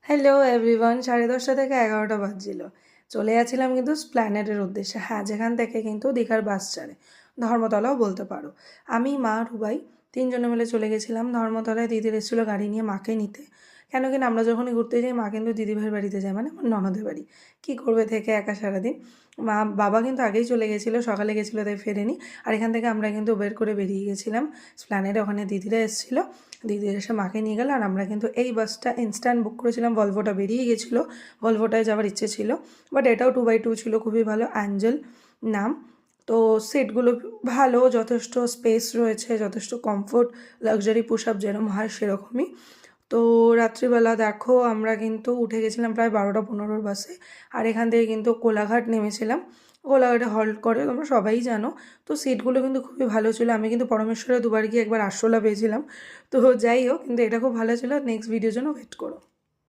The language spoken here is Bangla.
হ্যালো এভরিওয়ান, 10:30 থেকে 11টা বাজছিল। চলে যাচ্ছিলাম কিন্তু স্প্ল্যানেডের উদ্দেশ্যে। হ্যাঁ, যেখান থেকে কিন্তু দীঘার বাস ছাড়ে, ধর্মতলাও বলতে পারো। আমি, মা, রুবাই তিনজনে মিলে চলে গেছিলাম ধর্মতলায়। দিদির এসেছিলো গাড়ি নিয়ে মাকে নিতে। কেন কিনা আমরা যখনই ঘুরতে যাই মা কিন্তু দিদিভাইয়ের বাড়িতে যায়, মানে আমার ননদের বাড়ি। কী করবে থেকে একা সারাদিন। বাবা কিন্তু আগেই চলে গেছিলো, সকালে গেছিলো, তাই ফেরেনি। আর এখান থেকে আমরা কিন্তু বের করে বেরিয়ে গেছিলাম স্প্ল্যানেডে। ওখানে দিদিরা এসেছিলো, দিদি এসে মাকে নিয়ে গেল। আর আমরা কিন্তু এই বাসটা ইনস্ট্যান্ট বুক করেছিলাম, ভলভোটা বেরিয়ে গেছিলো, ভলভোটায় যাওয়ার ইচ্ছে ছিল। বাট এটাও 2x2 ছিল, খুবই ভালো, অ্যাঞ্জেল নাম। তো সিটগুলো ভালো, যথেষ্ট স্পেস রয়েছে, যথেষ্ট কমফোর্ট, লাক্সারি পুশ আপ যেরকম হয় সেরকমই। তো রাত্রিবেলা দেখো আমরা কিন্তু উঠে গেছিলাম প্রায় 12টা 15-র বাসে। আর এখান থেকে কিন্তু কোলাঘাট নেমেছিলাম। কোলাঘাটে হল্ট করে, তোমরা সবাই জানো। তো সিটগুলো কিন্তু খুবই ভালো ছিল। আমি কিন্তু পরমেশ্বরে দুবার গিয়ে একবার আরশোলা পেয়েছিলাম। তো যাই হোক, কিন্তু এটা খুব ভালো ছিল। নেক্সট ভিডিওর জন্য ওয়েট করো।